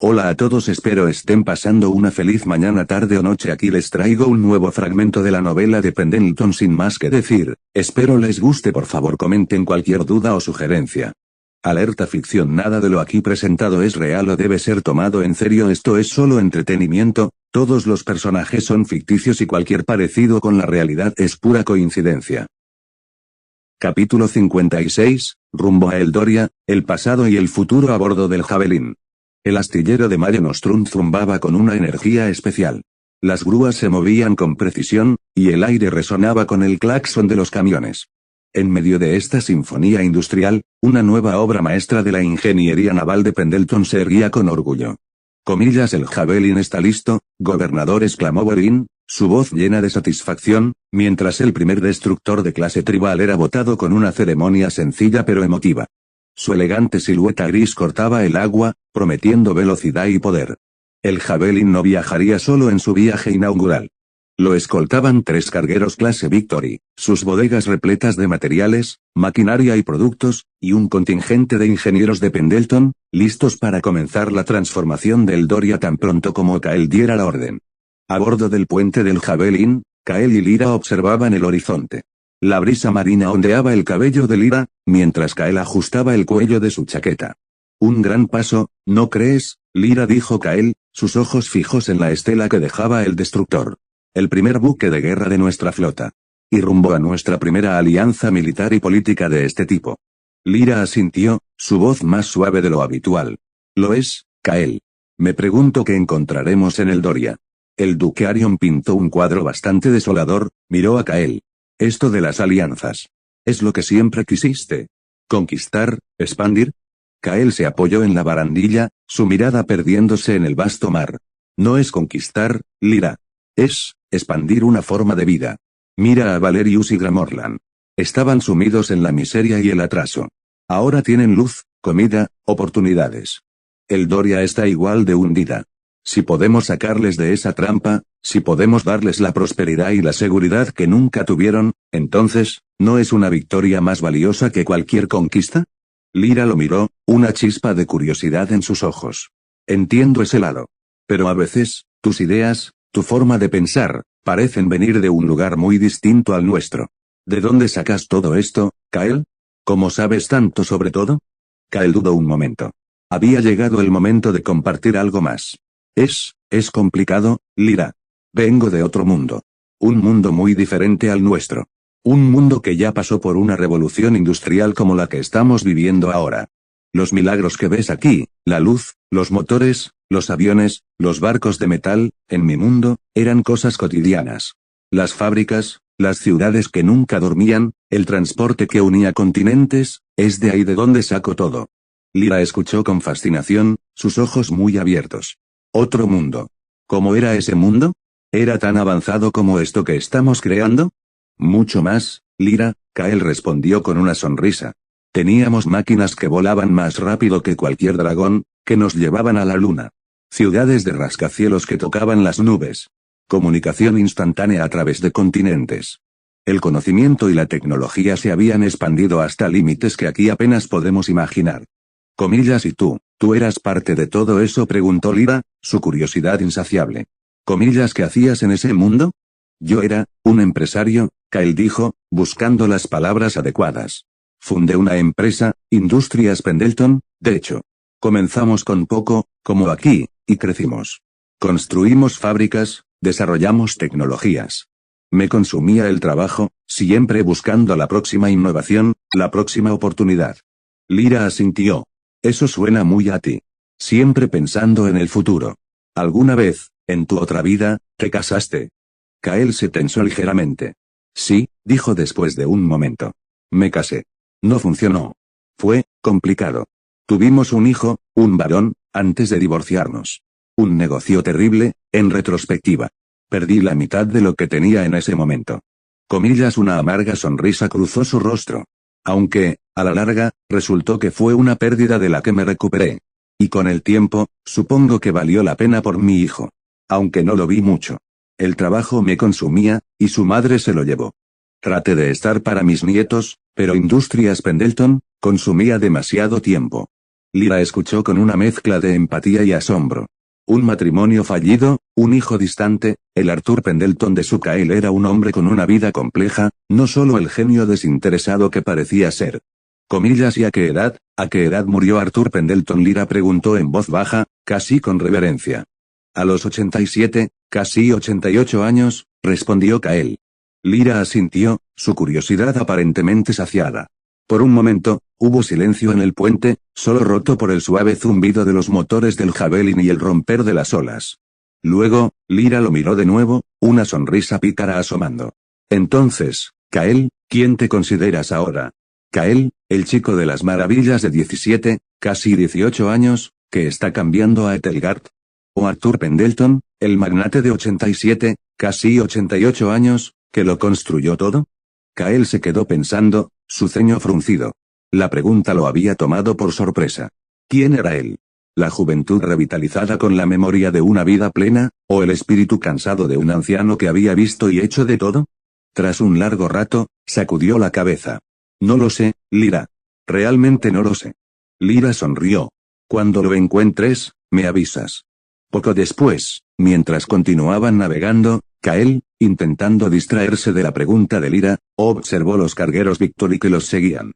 Hola a todos, espero estén pasando una feliz mañana, tarde o noche. Aquí les traigo un nuevo fragmento de la novela de Pendleton. Sin más que decir, espero les guste. Por favor comenten cualquier duda o sugerencia. Alerta ficción: nada de lo aquí presentado es real o debe ser tomado en serio. Esto es solo entretenimiento, todos los personajes son ficticios y cualquier parecido con la realidad es pura coincidencia. Capítulo 56, rumbo a Eldoria, el pasado y el futuro a bordo del Javelin. El astillero de Mare Nostrum zumbaba con una energía especial. Las grúas se movían con precisión, y el aire resonaba con el claxon de los camiones. En medio de esta sinfonía industrial, una nueva obra maestra de la ingeniería naval de Pendleton se erguía con orgullo. El Javelin está listo, gobernador, exclamó Borin, su voz llena de satisfacción, mientras el primer destructor de clase tribal era botado con una ceremonia sencilla pero emotiva. Su elegante silueta gris cortaba el agua, prometiendo velocidad y poder. El Javelin no viajaría solo en su viaje inaugural. Lo escoltaban 3 cargueros clase Victory, sus bodegas repletas de materiales, maquinaria y productos, y un contingente de ingenieros de Pendleton, listos para comenzar la transformación de Eldoria tan pronto como Kael diera la orden. A bordo del puente del Javelin, Kael y Lyra observaban el horizonte. La brisa marina ondeaba el cabello de Lyra, mientras Kael ajustaba el cuello de su chaqueta. Un gran paso, ¿no crees, Lyra?, dijo Kael, sus ojos fijos en la estela que dejaba el destructor. El primer buque de guerra de nuestra flota. Y rumbo a nuestra primera alianza militar y política de este tipo. Lyra asintió, su voz más suave de lo habitual. Lo es, Kael. Me pregunto qué encontraremos en Eldoria. El duque Arion pintó un cuadro bastante desolador, miró a Kael. Esto de las alianzas. ¿Es lo que siempre quisiste? ¿Conquistar, expandir? Kael se apoyó en la barandilla, su mirada perdiéndose en el vasto mar. No es conquistar, Lyra. Es, expandir una forma de vida. Mira a Valerius y Gramorlan. Estaban sumidos en la miseria y el atraso. Ahora tienen luz, comida, oportunidades. Eldoria está igual de hundida. Si podemos sacarles de esa trampa, si podemos darles la prosperidad y la seguridad que nunca tuvieron, entonces, ¿no es una victoria más valiosa que cualquier conquista? Lyra lo miró, una chispa de curiosidad en sus ojos. Entiendo ese lado. Pero a veces, tus ideas, tu forma de pensar, parecen venir de un lugar muy distinto al nuestro. ¿De dónde sacas todo esto, Kael? ¿Cómo sabes tanto sobre todo? Kael dudó un momento. Había llegado el momento de compartir algo más. Es complicado, Lyra. Vengo de otro mundo. Un mundo muy diferente al nuestro. Un mundo que ya pasó por una revolución industrial como la que estamos viviendo ahora. Los milagros que ves aquí, la luz, los motores, los aviones, los barcos de metal, en mi mundo, eran cosas cotidianas. Las fábricas, las ciudades que nunca dormían, el transporte que unía continentes, es de ahí de donde saco todo. Lyra escuchó con fascinación, sus ojos muy abiertos. Otro mundo. ¿Cómo era ese mundo? ¿Era tan avanzado como esto que estamos creando? Mucho más, Lyra, Kael respondió con una sonrisa. Teníamos máquinas que volaban más rápido que cualquier dragón, que nos llevaban a la luna. Ciudades de rascacielos que tocaban las nubes. Comunicación instantánea a través de continentes. El conocimiento y la tecnología se habían expandido hasta límites que aquí apenas podemos imaginar. ¿Y tú eras parte de todo eso?, preguntó Lyra, su curiosidad insaciable. ¿Qué hacías en ese mundo? Yo era, un empresario, Kael dijo, buscando las palabras adecuadas. Fundé una empresa, Industrias Pendleton, de hecho. Comenzamos con poco, como aquí, y crecimos. Construimos fábricas, desarrollamos tecnologías. Me consumía el trabajo, siempre buscando la próxima innovación, la próxima oportunidad. Lyra asintió. Eso suena muy a ti. Siempre pensando en el futuro. ¿Alguna vez, en tu otra vida, te casaste? Kael se tensó ligeramente. Sí, dijo después de un momento. Me casé. No funcionó. Fue complicado. Tuvimos un hijo, un varón, antes de divorciarnos. Un negocio terrible, en retrospectiva. Perdí la mitad de lo que tenía en ese momento. Una amarga sonrisa cruzó su rostro. Aunque, a la larga, resultó que fue una pérdida de la que me recuperé. Y con el tiempo, supongo que valió la pena por mi hijo. Aunque no lo vi mucho. El trabajo me consumía, y su madre se lo llevó. Traté de estar para mis nietos, pero Industrias Pendleton, consumía demasiado tiempo. Lyra escuchó con una mezcla de empatía y asombro. Un matrimonio fallido, un hijo distante, el Arthur Pendleton de su Kael era un hombre con una vida compleja, no solo el genio desinteresado que parecía ser. Comillas, ¿y a qué edad murió Arthur Pendleton? Lyra preguntó en voz baja, casi con reverencia. A los 87, casi 88 años, respondió Kael. Lyra asintió, su curiosidad aparentemente saciada. Por un momento, hubo silencio en el puente, solo roto por el suave zumbido de los motores del Javelin y el romper de las olas. Luego, Lyra lo miró de nuevo, una sonrisa pícara asomando. Entonces, Kael, ¿quién te consideras ahora? Kael, el chico de las maravillas de 17, casi 18 años, que está cambiando a Etelgard. ¿O Arthur Pendleton, el magnate de 87, casi 88 años, que lo construyó todo? Kael se quedó pensando, su ceño fruncido. La pregunta lo había tomado por sorpresa. ¿Quién era él? ¿La juventud revitalizada con la memoria de una vida plena, o el espíritu cansado de un anciano que había visto y hecho de todo? Tras un largo rato, sacudió la cabeza. No lo sé, Lyra. Realmente no lo sé. Lyra sonrió. Cuando lo encuentres, me avisas. Poco después, mientras continuaban navegando, Kael, intentando distraerse de la pregunta de Lyra, observó los cargueros Victory que los seguían.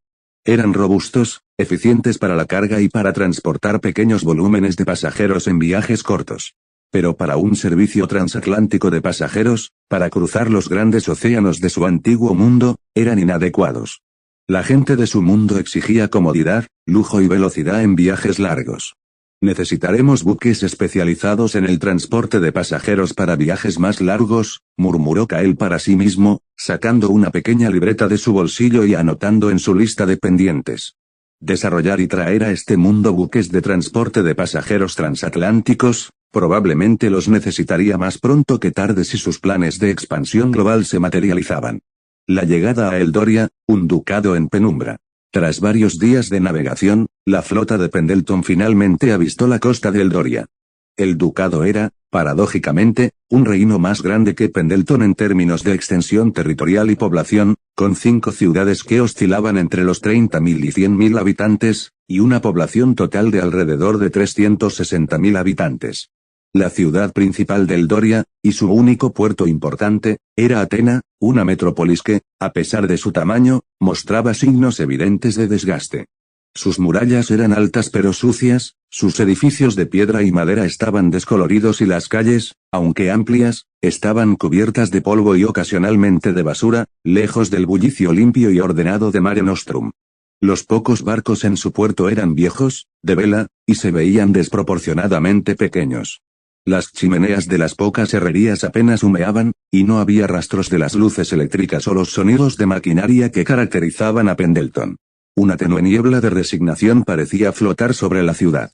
Eran robustos, eficientes para la carga y para transportar pequeños volúmenes de pasajeros en viajes cortos. Pero para un servicio transatlántico de pasajeros, para cruzar los grandes océanos de su antiguo mundo, eran inadecuados. La gente de su mundo exigía comodidad, lujo y velocidad en viajes largos. Necesitaremos buques especializados en el transporte de pasajeros para viajes más largos, murmuró Kael para sí mismo, sacando una pequeña libreta de su bolsillo y anotando en su lista de pendientes. Desarrollar y traer a este mundo buques de transporte de pasajeros transatlánticos, probablemente los necesitaría más pronto que tarde si sus planes de expansión global se materializaban. La llegada a Eldoria, un ducado en penumbra. Tras varios días de navegación, la flota de Pendleton finalmente avistó la costa de Eldoria. El ducado era, paradójicamente, un reino más grande que Pendleton en términos de extensión territorial y población, con 5 ciudades que oscilaban entre los 30.000 y 100.000 habitantes, y una población total de alrededor de 360.000 habitantes. La ciudad principal de Eldoria, y su único puerto importante, era Atena, una metrópolis que, a pesar de su tamaño, mostraba signos evidentes de desgaste. Sus murallas eran altas pero sucias, sus edificios de piedra y madera estaban descoloridos y las calles, aunque amplias, estaban cubiertas de polvo y ocasionalmente de basura, lejos del bullicio limpio y ordenado de Mare Nostrum. Los pocos barcos en su puerto eran viejos, de vela, y se veían desproporcionadamente pequeños. Las chimeneas de las pocas herrerías apenas humeaban, y no había rastros de las luces eléctricas o los sonidos de maquinaria que caracterizaban a Pendleton. Una tenue niebla de resignación parecía flotar sobre la ciudad.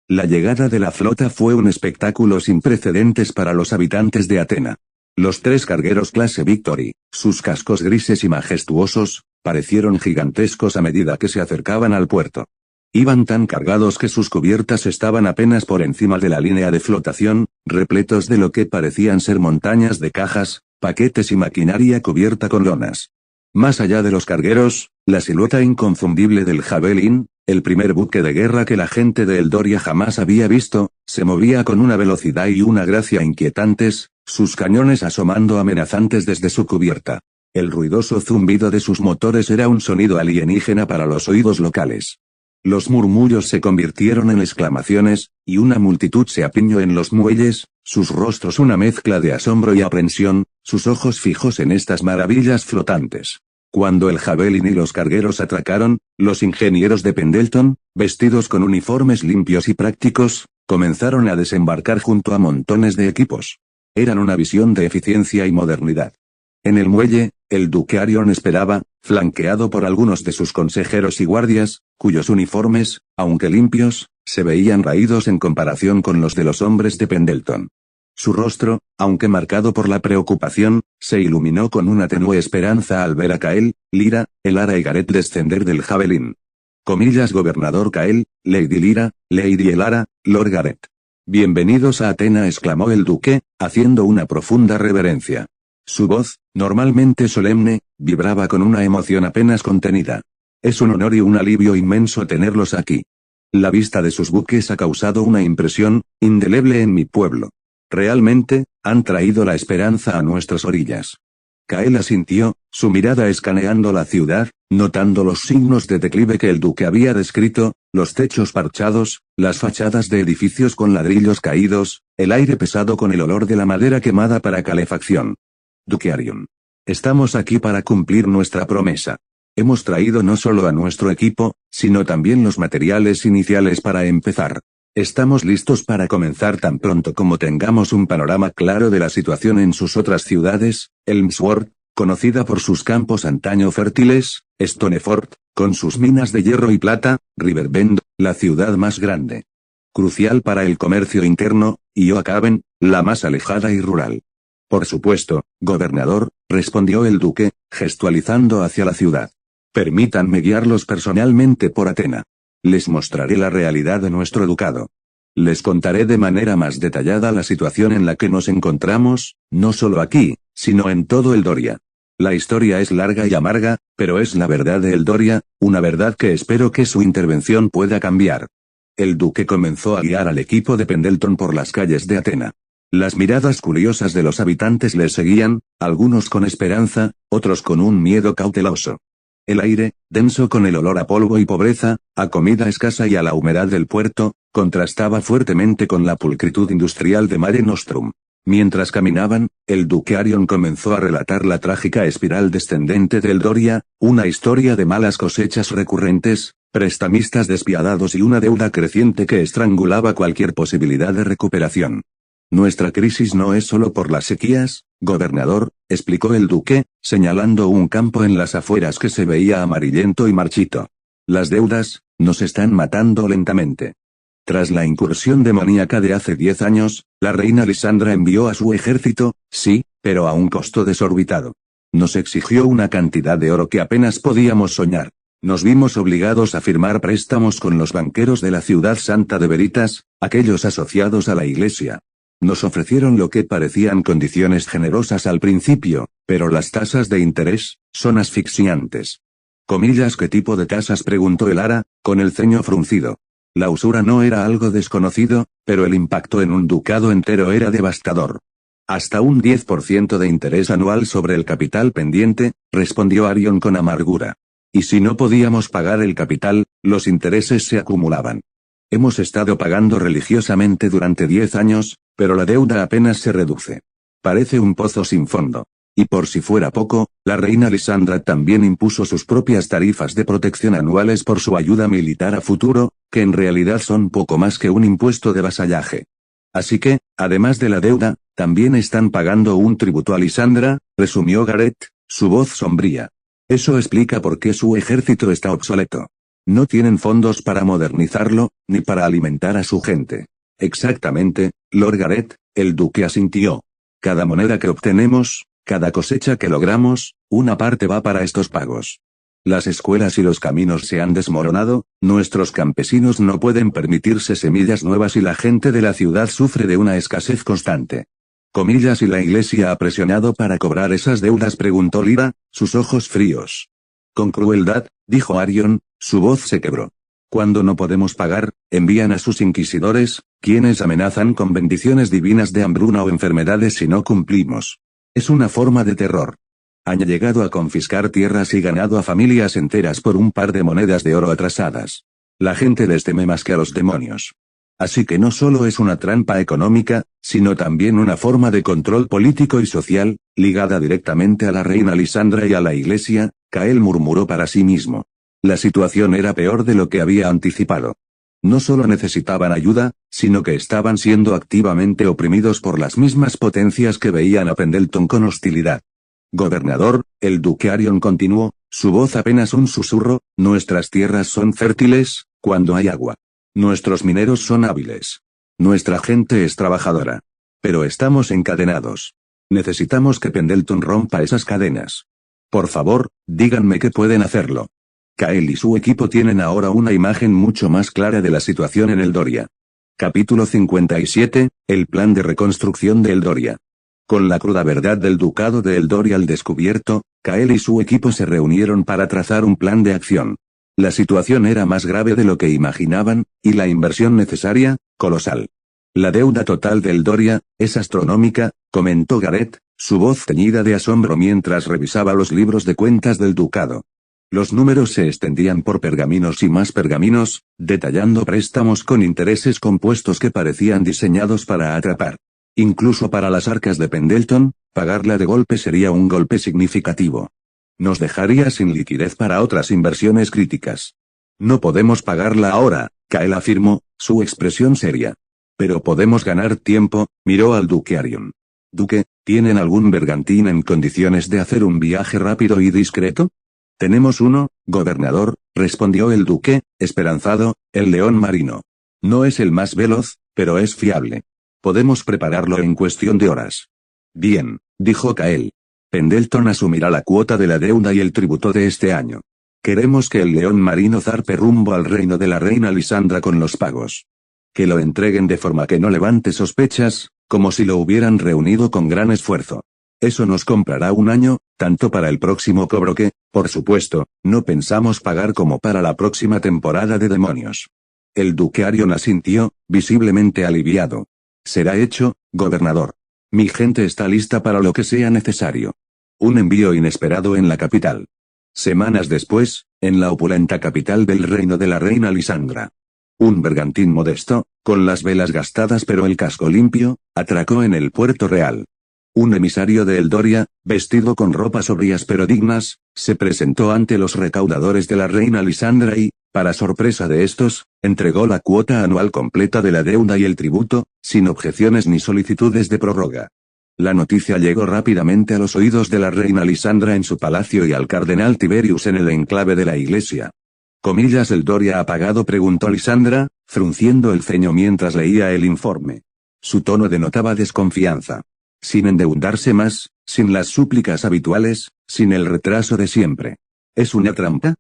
La llegada de la flota fue un espectáculo sin precedentes para los habitantes de Atena. Los 3 cargueros clase Victory, sus cascos grises y majestuosos, parecieron gigantescos a medida que se acercaban al puerto. Iban tan cargados que sus cubiertas estaban apenas por encima de la línea de flotación, repletos de lo que parecían ser montañas de cajas, paquetes y maquinaria cubierta con lonas. Más allá de los cargueros, la silueta inconfundible del Javelin, el primer buque de guerra que la gente de Eldoria jamás había visto, se movía con una velocidad y una gracia inquietantes, sus cañones asomando amenazantes desde su cubierta. El ruidoso zumbido de sus motores era un sonido alienígena para los oídos locales. Los murmullos se convirtieron en exclamaciones, y una multitud se apiñó en los muelles, sus rostros una mezcla de asombro y aprensión, sus ojos fijos en estas maravillas flotantes. Cuando el Javelin y los cargueros atracaron, los ingenieros de Pendleton, vestidos con uniformes limpios y prácticos, comenzaron a desembarcar junto a montones de equipos. Eran una visión de eficiencia y modernidad. En el muelle, el duque Arion esperaba, flanqueado por algunos de sus consejeros y guardias, cuyos uniformes, aunque limpios, se veían raídos en comparación con los de los hombres de Pendleton. Su rostro, aunque marcado por la preocupación, se iluminó con una tenue esperanza al ver a Kael, Lyra, Elara y Gareth descender del Javelin. Comillas Gobernador Kael, Lady Lyra, Lady Elara, Lord Gareth. Bienvenidos a Atena, exclamó el duque, haciendo una profunda reverencia. Su voz, normalmente solemne, vibraba con una emoción apenas contenida. Es un honor y un alivio inmenso tenerlos aquí. La vista de sus buques ha causado una impresión indeleble en mi pueblo. Realmente, han traído la esperanza a nuestras orillas. Kael asintió, su mirada escaneando la ciudad, notando los signos de declive que el duque había descrito, los techos parchados, las fachadas de edificios con ladrillos caídos, el aire pesado con el olor de la madera quemada para calefacción. Duque Arion. Estamos aquí para cumplir nuestra promesa. Hemos traído no solo a nuestro equipo, sino también los materiales iniciales para empezar. Estamos listos para comenzar tan pronto como tengamos un panorama claro de la situación en sus otras ciudades, Elmsworth, conocida por sus campos antaño fértiles, Stoneford, con sus minas de hierro y plata, Riverbend, la ciudad más grande. Crucial para el comercio interno, y Oakhaven, la más alejada y rural. Por supuesto, gobernador, respondió el duque, gestualizando hacia la ciudad. Permítanme guiarlos personalmente por Atena. Les mostraré la realidad de nuestro ducado. Les contaré de manera más detallada la situación en la que nos encontramos, no solo aquí, sino en todo Eldoria. La historia es larga y amarga, pero es la verdad de Eldoria, una verdad que espero que su intervención pueda cambiar. El duque comenzó a guiar al equipo de Pendleton por las calles de Atena. Las miradas curiosas de los habitantes les seguían, algunos con esperanza, otros con un miedo cauteloso. El aire, denso con el olor a polvo y pobreza, a comida escasa y a la humedad del puerto, contrastaba fuertemente con la pulcritud industrial de Mare Nostrum. Mientras caminaban, el duque Arion comenzó a relatar la trágica espiral descendente de Eldoria, una historia de malas cosechas recurrentes, prestamistas despiadados y una deuda creciente que estrangulaba cualquier posibilidad de recuperación. Nuestra crisis no es solo por las sequías, gobernador, explicó el duque, señalando un campo en las afueras que se veía amarillento y marchito. Las deudas, nos están matando lentamente. Tras la incursión demoníaca de hace 10 años, la reina Lisandra envió a su ejército, sí, pero a un costo desorbitado. Nos exigió una cantidad de oro que apenas podíamos soñar. Nos vimos obligados a firmar préstamos con los banqueros de la ciudad santa de Veritas, aquellos asociados a la iglesia. Nos ofrecieron lo que parecían condiciones generosas al principio, pero las tasas de interés son asfixiantes. ¿Comillas qué tipo de tasas?, preguntó el ara, con el ceño fruncido. La usura no era algo desconocido, pero el impacto en un ducado entero era devastador. Hasta un 10% de interés anual sobre el capital pendiente, respondió Arion con amargura. Y si no podíamos pagar el capital, los intereses se acumulaban. Hemos estado pagando religiosamente durante 10 años, pero la deuda apenas se reduce. Parece un pozo sin fondo. Y por si fuera poco, la reina Lisandra también impuso sus propias tarifas de protección anuales por su ayuda militar a futuro, que en realidad son poco más que un impuesto de vasallaje. Así que, además de la deuda, también están pagando un tributo a Lisandra, resumió Gareth, su voz sombría. Eso explica por qué su ejército está obsoleto. No tienen fondos para modernizarlo, ni para alimentar a su gente. Exactamente, Lord Gareth, el duque asintió. Cada moneda que obtenemos, cada cosecha que logramos, una parte va para estos pagos. Las escuelas y los caminos se han desmoronado, nuestros campesinos no pueden permitirse semillas nuevas y la gente de la ciudad sufre de una escasez constante. ¿Comillas y la iglesia ha presionado para cobrar esas deudas?, preguntó Lyra, sus ojos fríos. Con crueldad, dijo Arion, su voz se quebró. Cuando no podemos pagar, envían a sus inquisidores, quienes amenazan con bendiciones divinas de hambruna o enfermedades si no cumplimos. Es una forma de terror. Han llegado a confiscar tierras y ganado a familias enteras por un par de monedas de oro atrasadas. La gente les teme más que a los demonios. Así que no solo es una trampa económica, sino también una forma de control político y social, ligada directamente a la reina Lisandra y a la iglesia, Kael murmuró para sí mismo. La situación era peor de lo que había anticipado. No solo necesitaban ayuda, sino que estaban siendo activamente oprimidos por las mismas potencias que veían a Pendleton con hostilidad. Gobernador, el duque Arion continuó, su voz apenas un susurro, nuestras tierras son fértiles, cuando hay agua. Nuestros mineros son hábiles. Nuestra gente es trabajadora. Pero estamos encadenados. Necesitamos que Pendleton rompa esas cadenas. Por favor, díganme que pueden hacerlo. Kael y su equipo tienen ahora una imagen mucho más clara de la situación en Eldoria. Capítulo 57, el plan de reconstrucción de Eldoria. Con la cruda verdad del ducado de Eldoria al descubierto, Kael y su equipo se reunieron para trazar un plan de acción. La situación era más grave de lo que imaginaban, y la inversión necesaria, colosal. La deuda total del Doria es astronómica, comentó Gareth, su voz teñida de asombro mientras revisaba los libros de cuentas del ducado. Los números se extendían por pergaminos y más pergaminos, detallando préstamos con intereses compuestos que parecían diseñados para atrapar. Incluso para las arcas de Pendleton, pagarla de golpe sería un golpe significativo. Nos dejaría sin liquidez para otras inversiones críticas. No podemos pagarla ahora, Kael afirmó, su expresión seria. Pero podemos ganar tiempo, miró al duque Arion. Duque, ¿tienen algún bergantín en condiciones de hacer un viaje rápido y discreto? Tenemos uno, gobernador, respondió el duque, esperanzado, el león marino. No es el más veloz, pero es fiable. Podemos prepararlo en cuestión de horas. Bien, dijo Kael. Pendleton asumirá la cuota de la deuda y el tributo de este año. Queremos que el león marino zarpe rumbo al reino de la reina Lisandra con los pagos. Que lo entreguen de forma que no levante sospechas, como si lo hubieran reunido con gran esfuerzo. Eso nos comprará un año, tanto para el próximo cobro que, por supuesto, no pensamos pagar como para la próxima temporada de demonios. El duque Arion asintió, visiblemente aliviado. Será hecho, gobernador. Mi gente está lista para lo que sea necesario. Un envío inesperado en la capital. Semanas después, en la opulenta capital del reino de la reina Lisandra. Un bergantín modesto, con las velas gastadas pero el casco limpio, atracó en el puerto real. Un emisario de Eldoria, vestido con ropas sobrias pero dignas, se presentó ante los recaudadores de la reina Lisandra y, para sorpresa de estos, entregó la cuota anual completa de la deuda y el tributo, sin objeciones ni solicitudes de prórroga. La noticia llegó rápidamente a los oídos de la reina Lisandra en su palacio y al cardenal Tiberius en el enclave de la iglesia. —¿Comillas el Doria ha pagado? —preguntó Lisandra, frunciendo el ceño mientras leía el informe. Su tono denotaba desconfianza. Sin endeudarse más, sin las súplicas habituales, sin el retraso de siempre. ¿Es una trampa?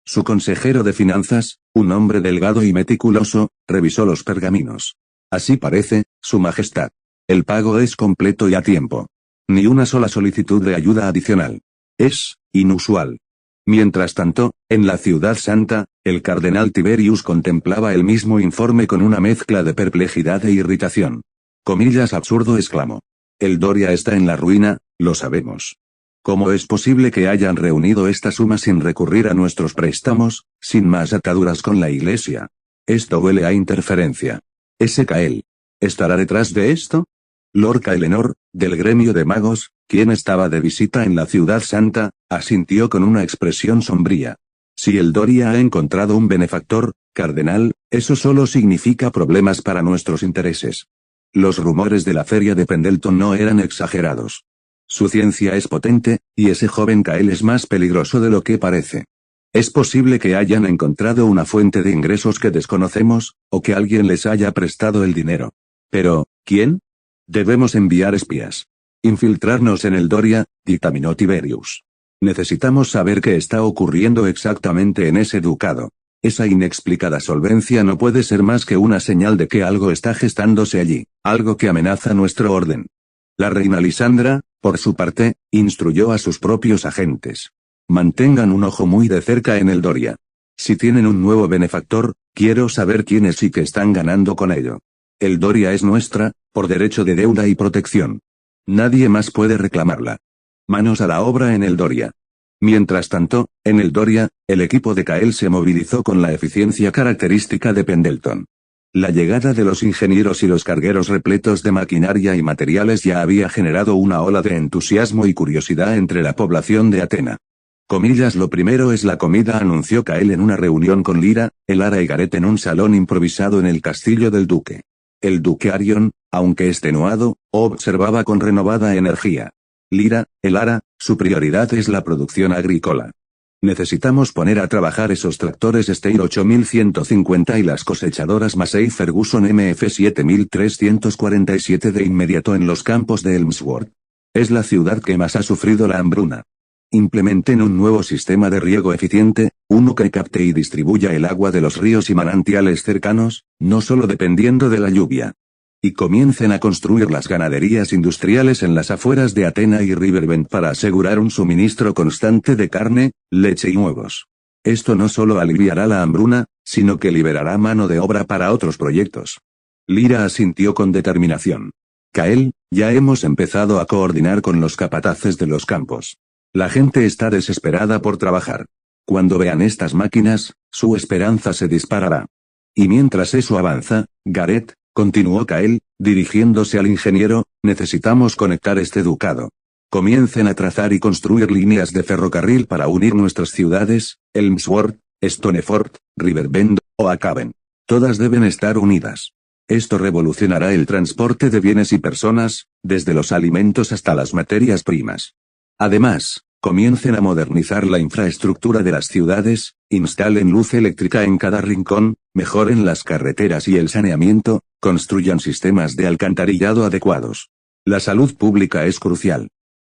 Su consejero de finanzas, un hombre delgado y meticuloso, revisó los pergaminos. Así parece, Su Majestad. El pago es completo y a tiempo. Ni una sola solicitud de ayuda adicional. Es inusual. Mientras tanto, en la ciudad santa, el cardenal Tiberius contemplaba el mismo informe con una mezcla de perplejidad e irritación. —Comillas absurdo —exclamó. El Doria está en la ruina, lo sabemos. ¿Cómo es posible que hayan reunido esta suma sin recurrir a nuestros préstamos, sin más ataduras con la iglesia? Esto huele a interferencia. ¿Ese Kael estará detrás de esto? Lord Kaelenor, del gremio de magos, quien estaba de visita en la ciudad santa, asintió con una expresión sombría. Si el Doria ha encontrado un benefactor, cardenal, eso solo significa problemas para nuestros intereses. Los rumores de la feria de Pendleton no eran exagerados. Su ciencia es potente, y ese joven Kael es más peligroso de lo que parece. Es posible que hayan encontrado una fuente de ingresos que desconocemos, o que alguien les haya prestado el dinero. Pero, ¿quién? Debemos enviar espías. Infiltrarnos en el Doria, dictaminó Tiberius. Necesitamos saber qué está ocurriendo exactamente en ese ducado. Esa inexplicada solvencia no puede ser más que una señal de que algo está gestándose allí, algo que amenaza nuestro orden. La reina Lisandra, por su parte, instruyó a sus propios agentes. Mantengan un ojo muy de cerca en el Doria. Si tienen un nuevo benefactor, quiero saber quiénes y qué están ganando con ello. El Doria es nuestra, por derecho de deuda y protección. Nadie más puede reclamarla. Manos a la obra en el Doria. Mientras tanto, en el Doria, el equipo de Kael se movilizó con la eficiencia característica de Pendleton. La llegada de los ingenieros y los cargueros repletos de maquinaria y materiales ya había generado una ola de entusiasmo y curiosidad entre la población de Atena. Comillas lo primero es la comida, anunció Kael en una reunión con Lyra, Elara y Gareth en un salón improvisado en el castillo del duque. El duque Arion, aunque extenuado, observaba con renovada energía. Lyra, Elara, su prioridad es la producción agrícola. Necesitamos poner a trabajar esos tractores Steyr 8150 y las cosechadoras Massey Ferguson MF 7347 de inmediato en los campos de Elmsworth. Es la ciudad que más ha sufrido la hambruna. Implementen un nuevo sistema de riego eficiente, uno que capte y distribuya el agua de los ríos y manantiales cercanos, no solo dependiendo de la lluvia. Y comiencen a construir las ganaderías industriales en las afueras de Atena y Riverbend para asegurar un suministro constante de carne, leche y huevos. Esto no solo aliviará la hambruna, sino que liberará mano de obra para otros proyectos. Lyra asintió con determinación. Kael, ya hemos empezado a coordinar con los capataces de los campos. La gente está desesperada por trabajar. Cuando vean estas máquinas, su esperanza se disparará. Y mientras eso avanza, Gareth, continuó Kael, dirigiéndose al ingeniero, necesitamos conectar este ducado. Comiencen a trazar y construir líneas de ferrocarril para unir nuestras ciudades, Elmsworth, Stoneford, Riverbend, o Acaben. Todas deben estar unidas. Esto revolucionará el transporte de bienes y personas, desde los alimentos hasta las materias primas. Además, comiencen a modernizar la infraestructura de las ciudades, instalen luz eléctrica en cada rincón, mejoren las carreteras y el saneamiento, construyan sistemas de alcantarillado adecuados. La salud pública es crucial.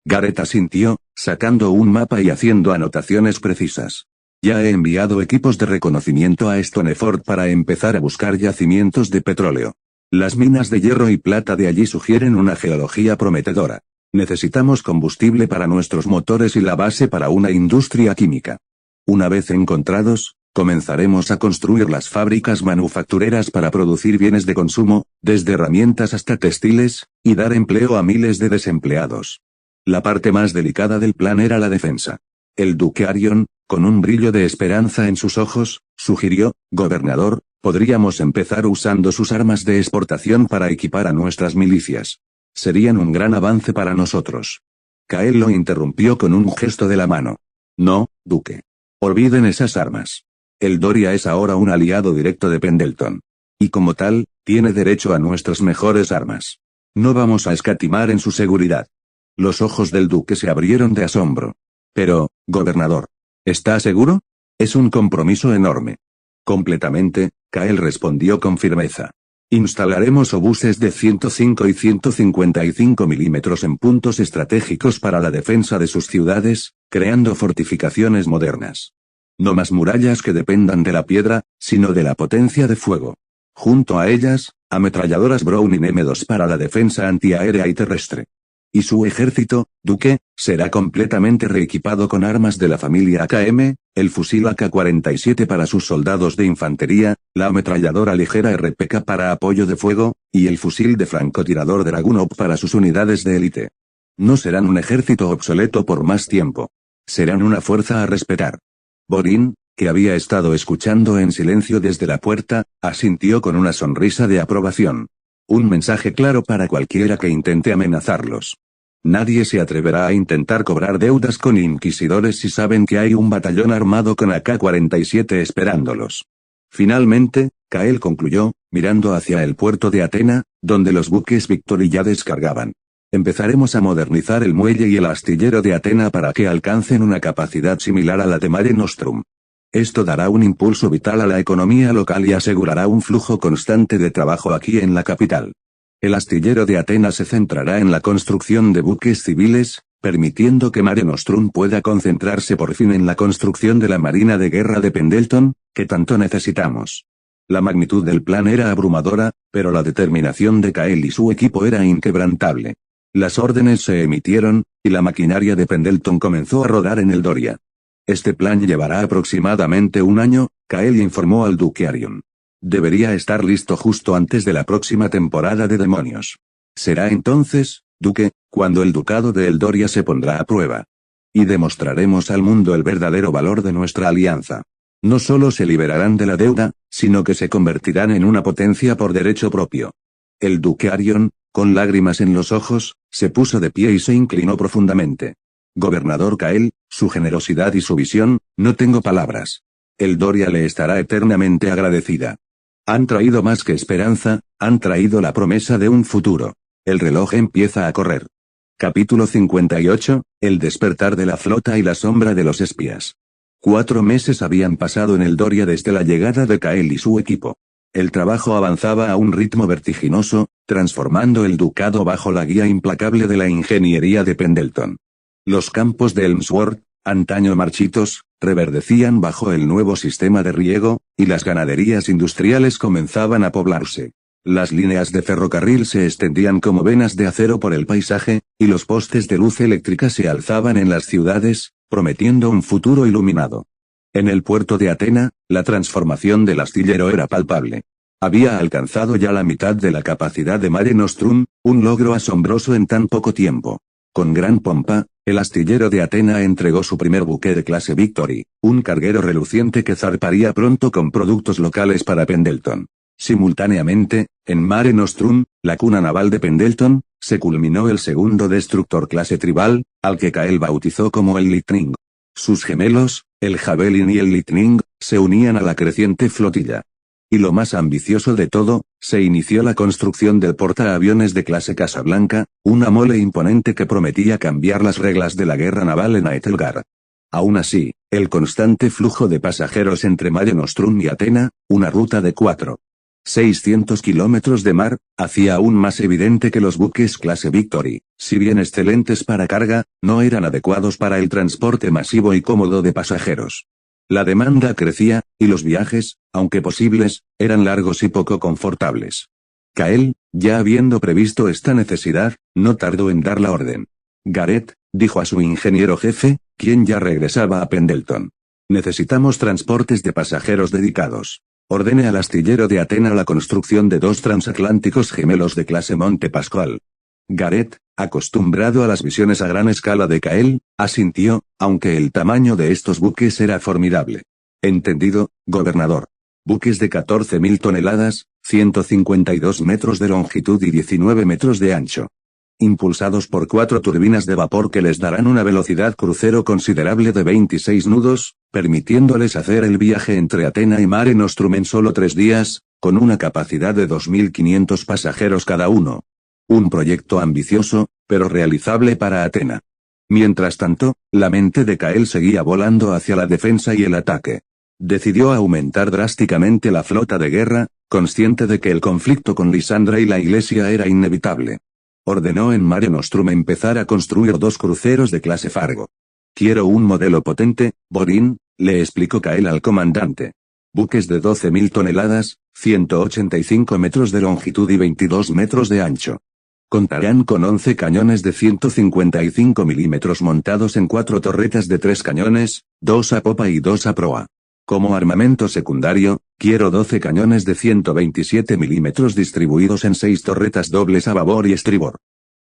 Gareth asintió, sacando un mapa y haciendo anotaciones precisas. Ya he enviado equipos de reconocimiento a Stoneford para empezar a buscar yacimientos de petróleo. Las minas de hierro y plata de allí sugieren una geología prometedora. Necesitamos combustible para nuestros motores y la base para una industria química. Una vez encontrados, comenzaremos a construir las fábricas manufactureras para producir bienes de consumo, desde herramientas hasta textiles, y dar empleo a miles de desempleados. La parte más delicada del plan era la defensa. El duque Arion, con un brillo de esperanza en sus ojos, sugirió, gobernador, podríamos empezar usando sus armas de exportación para equipar a nuestras milicias. Serían un gran avance para nosotros. Kael lo interrumpió con un gesto de la mano. No, duque. Olviden esas armas. El Doria es ahora un aliado directo de Pendleton. Y como tal, tiene derecho a nuestras mejores armas. No vamos a escatimar en su seguridad. Los ojos del duque se abrieron de asombro. Pero, gobernador, ¿está seguro? Es un compromiso enorme. Completamente, Kael respondió con firmeza. Instalaremos obuses de 105 y 155 milímetros en puntos estratégicos para la defensa de sus ciudades, creando fortificaciones modernas. No más murallas que dependan de la piedra, sino de la potencia de fuego. Junto a ellas, ametralladoras Browning M2 para la defensa antiaérea y terrestre. Y su ejército, duque, será completamente reequipado con armas de la familia AKM, el fusil AK-47 para sus soldados de infantería, la ametralladora ligera RPK para apoyo de fuego, y el fusil de francotirador Dragunov para sus unidades de élite. No serán un ejército obsoleto por más tiempo. Serán una fuerza a respetar. Borin, que había estado escuchando en silencio desde la puerta, asintió con una sonrisa de aprobación. Un mensaje claro para cualquiera que intente amenazarlos. Nadie se atreverá a intentar cobrar deudas con inquisidores si saben que hay un batallón armado con AK-47 esperándolos. Finalmente, Kael concluyó, mirando hacia el puerto de Atena, donde los buques Victory ya descargaban. Empezaremos a modernizar el muelle y el astillero de Atena para que alcancen una capacidad similar a la de Mare Nostrum. Esto dará un impulso vital a la economía local y asegurará un flujo constante de trabajo aquí en la capital. El astillero de Atenas se centrará en la construcción de buques civiles, permitiendo que Mare Nostrum pueda concentrarse por fin en la construcción de la marina de guerra de Pendleton, que tanto necesitamos. La magnitud del plan era abrumadora, pero la determinación de Kael y su equipo era inquebrantable. Las órdenes se emitieron, y la maquinaria de Pendleton comenzó a rodar en el Doria. Este plan llevará aproximadamente un año, Kael informó al duque Arion. Debería estar listo justo antes de la próxima temporada de demonios. Será entonces, duque, cuando el ducado de Eldoria se pondrá a prueba. Y demostraremos al mundo el verdadero valor de nuestra alianza. No solo se liberarán de la deuda, sino que se convertirán en una potencia por derecho propio. El duque Arion, con lágrimas en los ojos, se puso de pie y se inclinó profundamente. Gobernador Kael, su generosidad y su visión, no tengo palabras. Eldoria le estará eternamente agradecida. Han traído más que esperanza, han traído la promesa de un futuro. El reloj empieza a correr. Capítulo 58, el despertar de la flota y la sombra de los espías. 4 meses habían pasado en Eldoria desde la llegada de Kael y su equipo. El trabajo avanzaba a un ritmo vertiginoso, transformando el ducado bajo la guía implacable de la ingeniería de Pendleton. Los campos de Elmsworth, antaño marchitos, reverdecían bajo el nuevo sistema de riego, y las ganaderías industriales comenzaban a poblarse. Las líneas de ferrocarril se extendían como venas de acero por el paisaje, y los postes de luz eléctrica se alzaban en las ciudades, prometiendo un futuro iluminado. En el puerto de Atena, la transformación del astillero era palpable. Había alcanzado ya la mitad de la capacidad de Mare Nostrum, un logro asombroso en tan poco tiempo. Con gran pompa, el astillero de Atena entregó su primer buque de clase Victory, un carguero reluciente que zarparía pronto con productos locales para Pendleton. Simultáneamente, en Mare Nostrum, la cuna naval de Pendleton, se culminó el segundo destructor clase Tribal, al que Kael bautizó como el Lightning. Sus gemelos, el Javelin y el Lightning, se unían a la creciente flotilla. Y lo más ambicioso de todo, se inició la construcción del portaaviones de clase Casablanca, una mole imponente que prometía cambiar las reglas de la guerra naval en Aethelgar. Aún así, el constante flujo de pasajeros entre Mare Nostrum y Atena, una ruta de 400 kilómetros de mar, hacía aún más evidente que los buques clase Victory, si bien excelentes para carga, no eran adecuados para el transporte masivo y cómodo de pasajeros. La demanda crecía, y los viajes, aunque posibles, eran largos y poco confortables. Kael, ya habiendo previsto esta necesidad, no tardó en dar la orden. Gareth, dijo a su ingeniero jefe, quien ya regresaba a Pendleton. Necesitamos transportes de pasajeros dedicados. Ordene al astillero de Atena la construcción de 2 transatlánticos gemelos de clase Monte Pascual. Gareth, acostumbrado a las visiones a gran escala de Kael, asintió, aunque el tamaño de estos buques era formidable. Entendido, gobernador. Buques de 14.000 toneladas, 152 metros de longitud y 19 metros de ancho. Impulsados por 4 turbinas de vapor que les darán una velocidad crucero considerable de 26 nudos, permitiéndoles hacer el viaje entre Atena y Mare Nostrum en solo 3 días, con una capacidad de 2.500 pasajeros cada uno. Un proyecto ambicioso, pero realizable para Atena. Mientras tanto, la mente de Kael seguía volando hacia la defensa y el ataque. Decidió aumentar drásticamente la flota de guerra, consciente de que el conflicto con Lisandra y la Iglesia era inevitable. Ordenó en Mare Nostrum empezar a construir 2 cruceros de clase Fargo. Quiero un modelo potente, Borin, le explicó Kael al comandante. Buques de 12.000 toneladas, 185 metros de longitud y 22 metros de ancho. Contarán con 11 cañones de 155 milímetros montados en 4 torretas de 3 cañones, 2 a popa y 2 a proa. Como armamento secundario, quiero 12 cañones de 127 milímetros distribuidos en 6 torretas dobles a babor y estribor.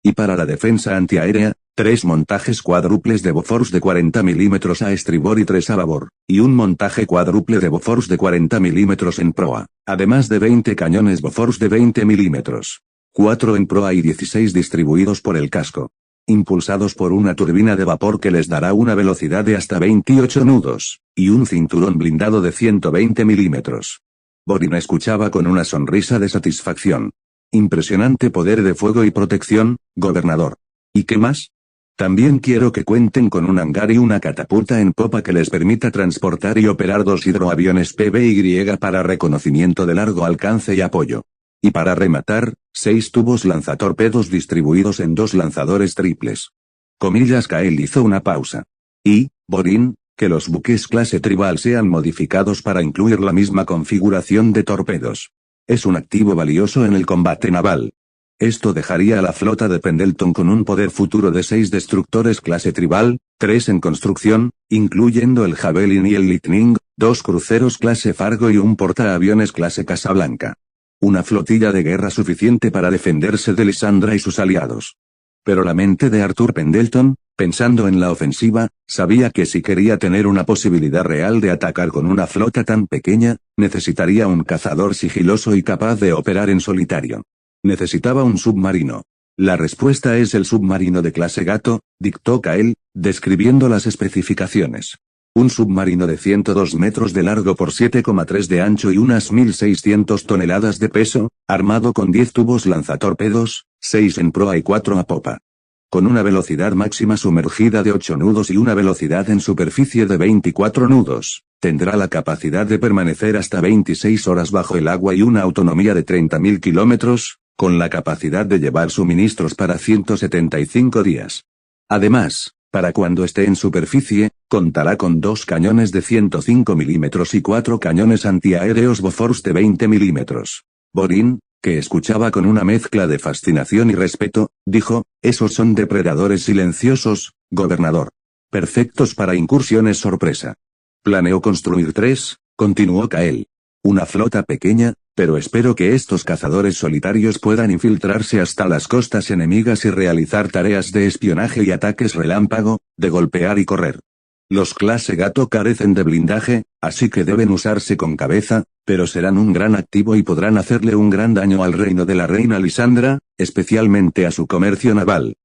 Y para la defensa antiaérea, 3 montajes cuádruples de Bofors de 40 milímetros a estribor y 3 a babor, y un montaje cuádruple de Bofors de 40 milímetros en proa, además de 20 cañones Bofors de 20 milímetros. 4 en proa y 16 distribuidos por el casco. Impulsados por una turbina de vapor que les dará una velocidad de hasta 28 nudos, y un cinturón blindado de 120 milímetros. Borin escuchaba con una sonrisa de satisfacción. Impresionante poder de fuego y protección, gobernador. ¿Y qué más? También quiero que cuenten con un hangar y una catapulta en popa que les permita transportar y operar 2 hidroaviones PBY para reconocimiento de largo alcance y apoyo. Y para rematar, 6 tubos lanzatorpedos distribuidos en 2 lanzadores triples. Comillas. Kael hizo una pausa. Y, Borin, que los buques clase Tribal sean modificados para incluir la misma configuración de torpedos. Es un activo valioso en el combate naval. Esto dejaría a la flota de Pendleton con un poder futuro de 6 destructores clase Tribal, 3 en construcción, incluyendo el Javelin y el Lightning, 2 cruceros clase Fargo y un portaaviones clase Casablanca. Una flotilla de guerra suficiente para defenderse de Lisandra y sus aliados. Pero la mente de Arthur Pendleton, pensando en la ofensiva, sabía que si quería tener una posibilidad real de atacar con una flota tan pequeña, necesitaría un cazador sigiloso y capaz de operar en solitario. Necesitaba un submarino. La respuesta es el submarino de clase Gato, dictó Kael, describiendo las especificaciones. Un submarino de 102 metros de largo por 7,3 de ancho y unas 1.600 toneladas de peso, armado con 10 tubos lanzatorpedos, 6 en proa y 4 a popa. Con una velocidad máxima sumergida de 8 nudos y una velocidad en superficie de 24 nudos, tendrá la capacidad de permanecer hasta 26 horas bajo el agua y una autonomía de 30.000 kilómetros, con la capacidad de llevar suministros para 175 días. Además, para cuando esté en superficie, contará con 2 cañones de 105 milímetros y 4 cañones antiaéreos Bofors de 20 milímetros. Borin, que escuchaba con una mezcla de fascinación y respeto, dijo, esos son depredadores silenciosos, gobernador. Perfectos para incursiones sorpresa. Planeo construir 3, continuó Kael. Una flota pequeña, pero espero que estos cazadores solitarios puedan infiltrarse hasta las costas enemigas y realizar tareas de espionaje y ataques relámpago, de golpear y correr. Los clase gato carecen de blindaje, así que deben usarse con cabeza, pero serán un gran activo y podrán hacerle un gran daño al reino de la reina Lisandra, especialmente a su comercio naval.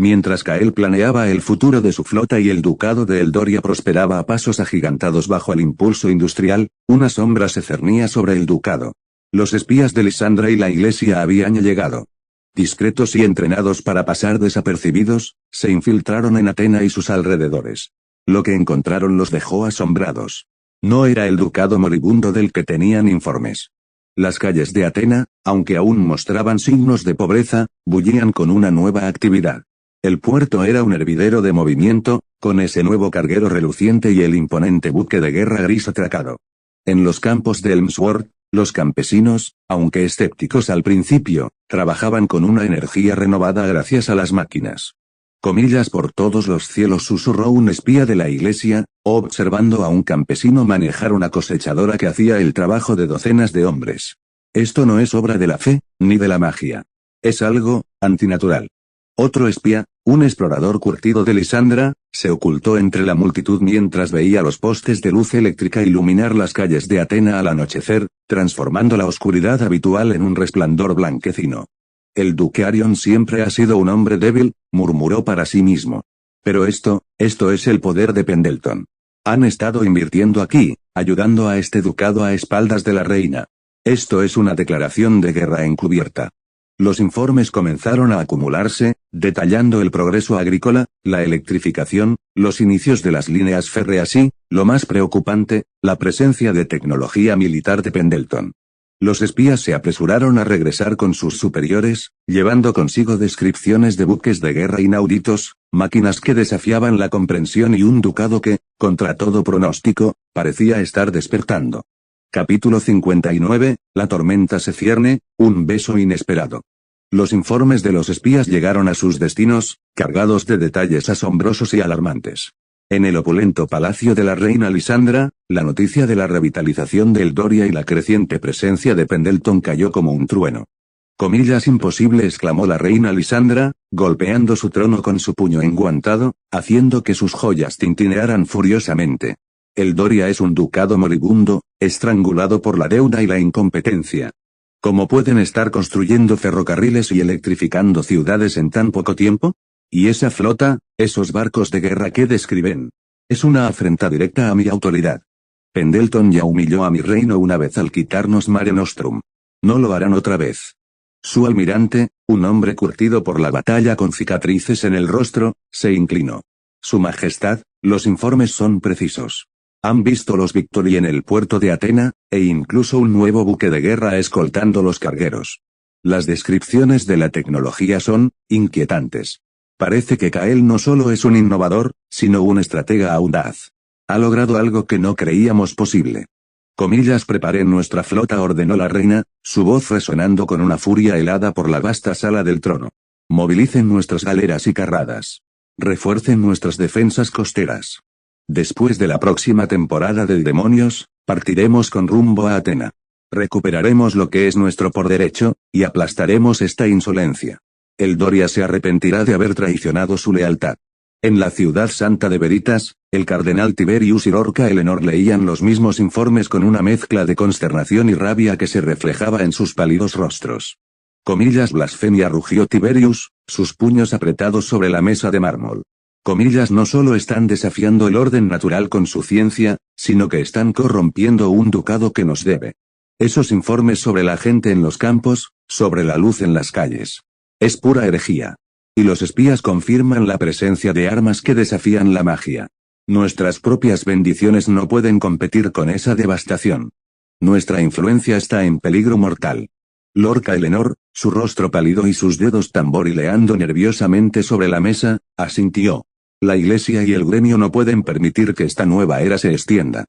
Mientras Kael planeaba el futuro de su flota y el ducado de Eldoria prosperaba a pasos agigantados bajo el impulso industrial, una sombra se cernía sobre el ducado. Los espías de Lisandra y la iglesia habían llegado. Discretos y entrenados para pasar desapercibidos, se infiltraron en Atena y sus alrededores. Lo que encontraron los dejó asombrados. No era el ducado moribundo del que tenían informes. Las calles de Atena, aunque aún mostraban signos de pobreza, bullían con una nueva actividad. El puerto era un hervidero de movimiento, con ese nuevo carguero reluciente y el imponente buque de guerra gris atracado. En los campos de Elmsworth, los campesinos, aunque escépticos al principio, trabajaban con una energía renovada gracias a las máquinas. Comillas por todos los cielos, susurró un espía de la iglesia, observando a un campesino manejar una cosechadora que hacía el trabajo de docenas de hombres. Esto no es obra de la fe, ni de la magia. Es algo antinatural. Otro espía, un explorador curtido de Lisandra, se ocultó entre la multitud mientras veía los postes de luz eléctrica iluminar las calles de Atena al anochecer, transformando la oscuridad habitual en un resplandor blanquecino. El duque Arion siempre ha sido un hombre débil, murmuró para sí mismo. Pero esto es el poder de Pendleton. Han estado invirtiendo aquí, ayudando a este ducado a espaldas de la reina. Esto es una declaración de guerra encubierta. Los informes comenzaron a acumularse, detallando el progreso agrícola, la electrificación, los inicios de las líneas férreas y, lo más preocupante, la presencia de tecnología militar de Pendleton. Los espías se apresuraron a regresar con sus superiores, llevando consigo descripciones de buques de guerra inauditos, máquinas que desafiaban la comprensión y un ducado que, contra todo pronóstico, parecía estar despertando. Capítulo 59, la tormenta se cierne, un beso inesperado. Los informes de los espías llegaron a sus destinos, cargados de detalles asombrosos y alarmantes. En el opulento palacio de la reina Lisandra, la noticia de la revitalización de Eldoria y la creciente presencia de Pendleton cayó como un trueno. Comillas imposible, exclamó la reina Lisandra, golpeando su trono con su puño enguantado, haciendo que sus joyas tintinearan furiosamente. Eldoria es un ducado moribundo, estrangulado por la deuda y la incompetencia. ¿Cómo pueden estar construyendo ferrocarriles y electrificando ciudades en tan poco tiempo? ¿Y esa flota, esos barcos de guerra que describen? Es una afrenta directa a mi autoridad. Pendleton ya humilló a mi reino una vez al quitarnos Mare Nostrum. No lo harán otra vez. Su almirante, un hombre curtido por la batalla con cicatrices en el rostro, se inclinó. Su Majestad, los informes son precisos. Han visto los Victory en el puerto de Atena, e incluso un nuevo buque de guerra escoltando los cargueros. Las descripciones de la tecnología son inquietantes. Parece que Kael no solo es un innovador, sino un estratega audaz. Ha logrado algo que no creíamos posible. Comillas, preparen nuestra flota, ordenó la reina, su voz resonando con una furia helada por la vasta sala del trono. Movilicen nuestras galeras y carradas. Refuercen nuestras defensas costeras. Después de la próxima temporada de demonios, partiremos con rumbo a Atena. Recuperaremos lo que es nuestro por derecho, y aplastaremos esta insolencia. Eldoria se arrepentirá de haber traicionado su lealtad. En la ciudad santa de Veritas, el cardenal Tiberius y Lorca Eleanor leían los mismos informes con una mezcla de consternación y rabia que se reflejaba en sus pálidos rostros. Comillas, blasfemia, rugió Tiberius, sus puños apretados sobre la mesa de mármol. Comillas, no solo están desafiando el orden natural con su ciencia, sino que están corrompiendo un ducado que nos debe. Esos informes sobre la gente en los campos, sobre la luz en las calles. Es pura herejía. Y los espías confirman la presencia de armas que desafían la magia. Nuestras propias bendiciones no pueden competir con esa devastación. Nuestra influencia está en peligro mortal. Lorca Eleanor, su rostro pálido y sus dedos tamborileando nerviosamente sobre la mesa, asintió. La iglesia y el gremio no pueden permitir que esta nueva era se extienda.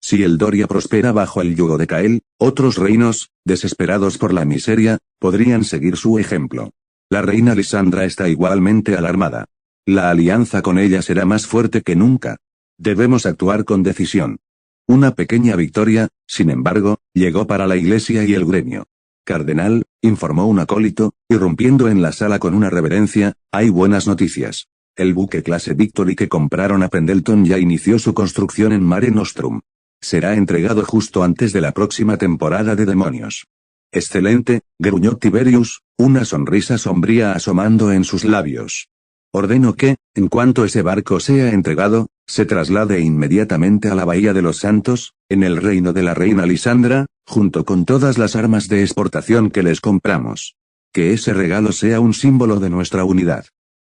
Si Eldoria prospera bajo el yugo de Kael, otros reinos, desesperados por la miseria, podrían seguir su ejemplo. La reina Lisandra está igualmente alarmada. La alianza con ella será más fuerte que nunca. Debemos actuar con decisión. Una pequeña victoria, sin embargo, llegó para la iglesia y el gremio. Cardenal, informó un acólito, irrumpiendo en la sala con una reverencia, hay buenas noticias. El buque clase Victory que compraron a Pendleton ya inició su construcción en Mare Nostrum. Será entregado justo antes de la próxima temporada de demonios. Excelente, gruñó Tiberius, una sonrisa sombría asomando en sus labios. Ordeno que, en cuanto ese barco sea entregado, se traslade inmediatamente a la Bahía de los Santos, en el reino de la reina Lisandra, junto con todas las armas de exportación que les compramos. Que ese regalo sea un símbolo de nuestra unidad.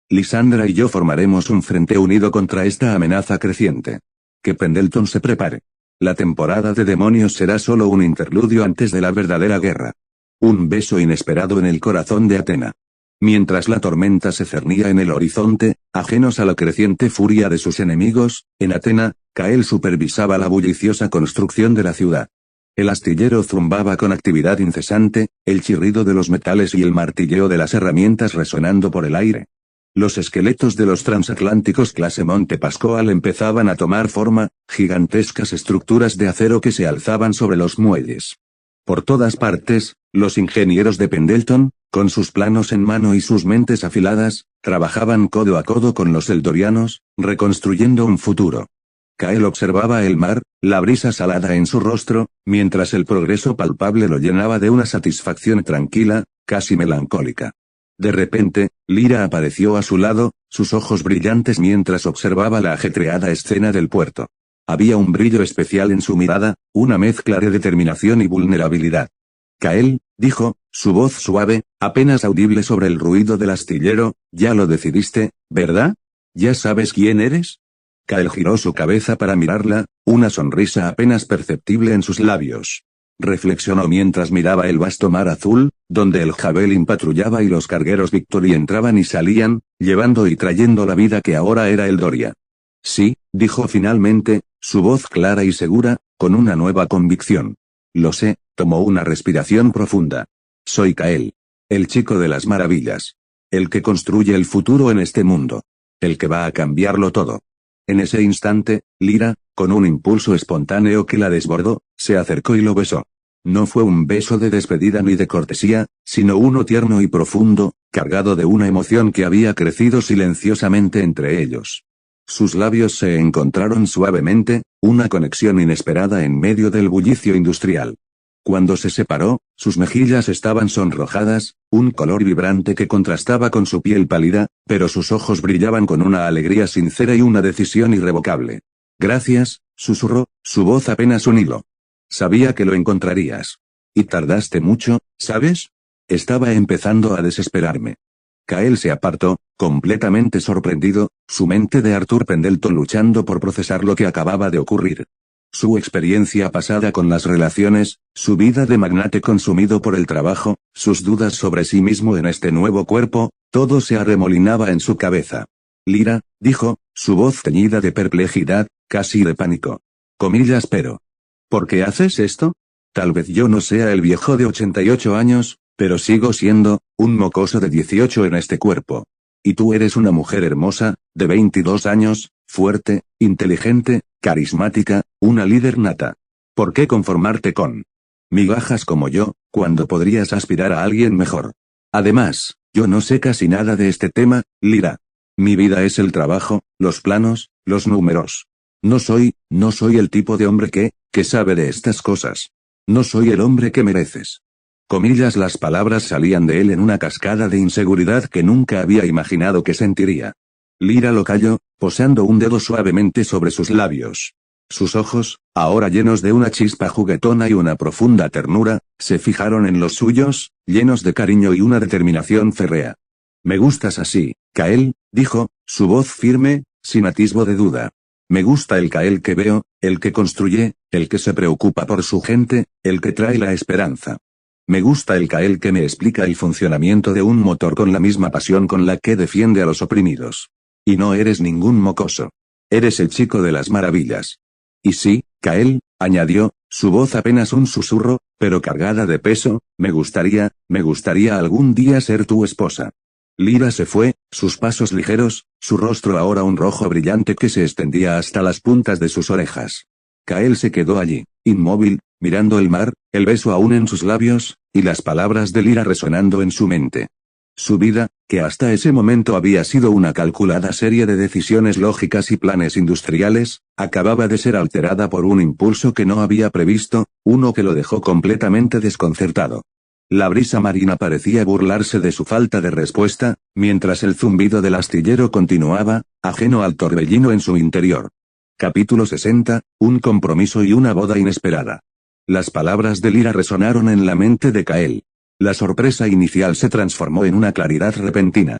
Lisandra y yo formaremos un frente unido contra esta amenaza creciente. Que Pendleton se prepare. La temporada de demonios será solo un interludio antes de la verdadera guerra. Un beso inesperado en el corazón de Atena. Mientras la tormenta se cernía en el horizonte, ajenos a la creciente furia de sus enemigos, en Atena, Cael supervisaba la bulliciosa construcción de la ciudad. El astillero zumbaba con actividad incesante, el chirrido de los metales y el martilleo de las herramientas resonando por el aire. Los esqueletos de los transatlánticos clase Monte Pascoal empezaban a tomar forma, gigantescas estructuras de acero que se alzaban sobre los muelles. Por todas partes, los ingenieros de Pendleton, con sus planos en mano y sus mentes afiladas, trabajaban codo a codo con los eldorianos, reconstruyendo un futuro. Cael observaba el mar, la brisa salada en su rostro, mientras el progreso palpable lo llenaba de una satisfacción tranquila, casi melancólica. De repente, Lyra apareció a su lado, sus ojos brillantes mientras observaba la ajetreada escena del puerto. Había un brillo especial en su mirada, una mezcla de determinación y vulnerabilidad. Cael, dijo, su voz suave, apenas audible sobre el ruido del astillero, ya lo decidiste, ¿verdad? ¿Ya sabes quién eres? Cael giró su cabeza para mirarla, una sonrisa apenas perceptible en sus labios. Reflexionó mientras miraba el vasto mar azul, donde el Javelin patrullaba y los cargueros Victory entraban y salían, llevando y trayendo la vida que ahora era el Doria. Sí, dijo finalmente, su voz clara y segura, con una nueva convicción. Lo sé, tomó una respiración profunda. Soy Cael. El chico de las maravillas. El que construye el futuro en este mundo. El que va a cambiarlo todo. En ese instante, Lyra, con un impulso espontáneo que la desbordó, se acercó y lo besó. No fue un beso de despedida ni de cortesía, sino uno tierno y profundo, cargado de una emoción que había crecido silenciosamente entre ellos. Sus labios se encontraron suavemente, una conexión inesperada en medio del bullicio industrial. Cuando se separó, sus mejillas estaban sonrojadas, un color vibrante que contrastaba con su piel pálida, pero sus ojos brillaban con una alegría sincera y una decisión irrevocable. Gracias, susurró, su voz apenas un hilo. Sabía que lo encontrarías. Y tardaste mucho, ¿sabes? Estaba empezando a desesperarme. Cael se apartó, completamente sorprendido, su mente de Arthur Pendleton luchando por procesar lo que acababa de ocurrir. Su experiencia pasada con las relaciones, su vida de magnate consumido por el trabajo, sus dudas sobre sí mismo en este nuevo cuerpo, todo se arremolinaba en su cabeza. Lyra, dijo, su voz teñida de perplejidad, casi de pánico. Comillas pero. ¿Por qué haces esto? Tal vez yo no sea el viejo de 88 años, pero sigo siendo, un mocoso de 18 en este cuerpo. Y tú eres una mujer hermosa, de 22 años, fuerte, inteligente, carismática, una líder nata. ¿Por qué conformarte con migajas como yo, cuando podrías aspirar a alguien mejor? Además, yo no sé casi nada de este tema, Lyra. Mi vida es el trabajo, los planos, los números. No soy el tipo de hombre que sabe de estas cosas. No soy el hombre que mereces. Comillas, las palabras salían de él en una cascada de inseguridad que nunca había imaginado que sentiría. Lyra lo calló, posando un dedo suavemente sobre sus labios. Sus ojos, ahora llenos de una chispa juguetona y una profunda ternura, se fijaron en los suyos, llenos de cariño y una determinación férrea. Me gustas así, Cael, dijo, su voz firme, sin atisbo de duda. Me gusta el Cael que veo, el que construye, el que se preocupa por su gente, el que trae la esperanza. Me gusta el Cael que me explica el funcionamiento de un motor con la misma pasión con la que defiende a los oprimidos. Y no eres ningún mocoso. Eres el chico de las maravillas. Y sí, Cael, añadió, su voz apenas un susurro, pero cargada de peso, me gustaría algún día ser tu esposa. Lyra se fue, sus pasos ligeros, su rostro ahora un rojo brillante que se extendía hasta las puntas de sus orejas. Kael se quedó allí, inmóvil, mirando el mar, el beso aún en sus labios, y las palabras de Lyra resonando en su mente. Su vida, que hasta ese momento había sido una calculada serie de decisiones lógicas y planes industriales, acababa de ser alterada por un impulso que no había previsto, uno que lo dejó completamente desconcertado. La brisa marina parecía burlarse de su falta de respuesta, mientras el zumbido del astillero continuaba, ajeno al torbellino en su interior. Capítulo 60, un compromiso y una boda inesperada. Las palabras de Lyra resonaron en la mente de Kael. La sorpresa inicial se transformó en una claridad repentina.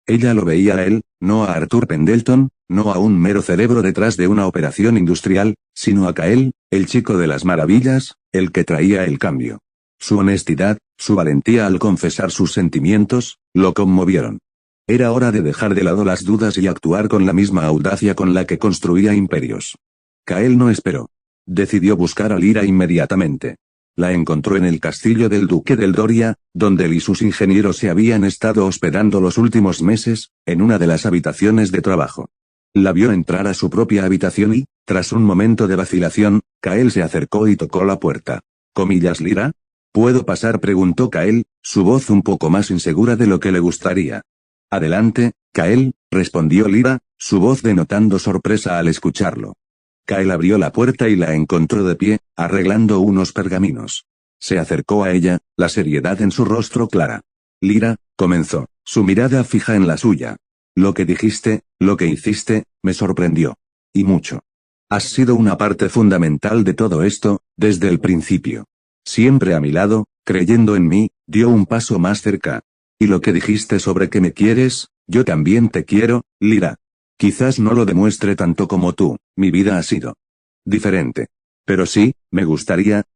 Ella lo veía a él, no a Arthur Pendleton, no a un mero cerebro detrás de una operación industrial, sino a Kael, el chico de las maravillas, el que traía el cambio. Su honestidad, su valentía al confesar sus sentimientos, lo conmovieron. Era hora de dejar de lado las dudas y actuar con la misma audacia con la que construía imperios. Kael no esperó. Decidió buscar a Lyra inmediatamente. La encontró en el castillo del duque del Doria, donde él y sus ingenieros se habían estado hospedando los últimos meses, en una de las habitaciones de trabajo. La vio entrar a su propia habitación y, tras un momento de vacilación, Kael se acercó y tocó la puerta. ¿Lyra? ¿Puedo pasar?, preguntó Kael, su voz un poco más insegura de lo que le gustaría. Adelante, Kael, respondió Lyra, su voz denotando sorpresa al escucharlo. Kael abrió la puerta y la encontró de pie, arreglando unos pergaminos. Se acercó a ella, la seriedad en su rostro clara. Lyra, comenzó, su mirada fija en la suya. Lo que dijiste, lo que hiciste, me sorprendió. Y mucho. Has sido una parte fundamental de todo esto, desde el principio. Siempre a mi lado, creyendo en mí, dio un paso más cerca. Y lo que dijiste sobre que me quieres, yo también te quiero, Lyra. Quizás no lo demuestre tanto como tú, mi vida ha sido diferente. Pero sí, me gustaría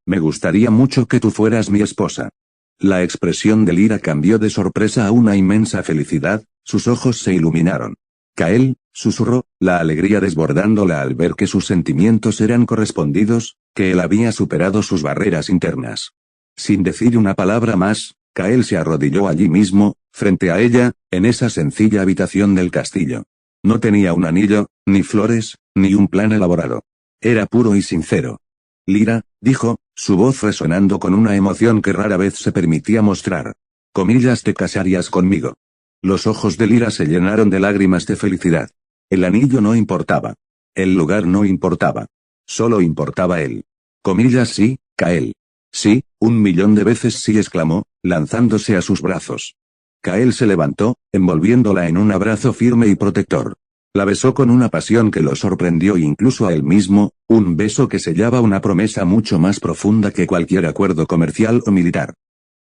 mucho que tú fueras mi esposa. La expresión de Lyra cambió de sorpresa a una inmensa felicidad, sus ojos se iluminaron. Kael, susurró, la alegría desbordándola al ver que sus sentimientos eran correspondidos, que él había superado sus barreras internas. Sin decir una palabra más, Kael se arrodilló allí mismo, frente a ella, en esa sencilla habitación del castillo. No tenía un anillo, ni flores, ni un plan elaborado. Era puro y sincero. Lyra, dijo, su voz resonando con una emoción que rara vez se permitía mostrar. ¿Te casarías conmigo? Los ojos de Lyra se llenaron de lágrimas de felicidad. El anillo no importaba. El lugar no importaba. Solo importaba él. Sí, Kael. Sí, 1.000.000 de veces sí, exclamó, lanzándose a sus brazos. Kael se levantó, envolviéndola en un abrazo firme y protector. La besó con una pasión que lo sorprendió incluso a él mismo, un beso que sellaba una promesa mucho más profunda que cualquier acuerdo comercial o militar.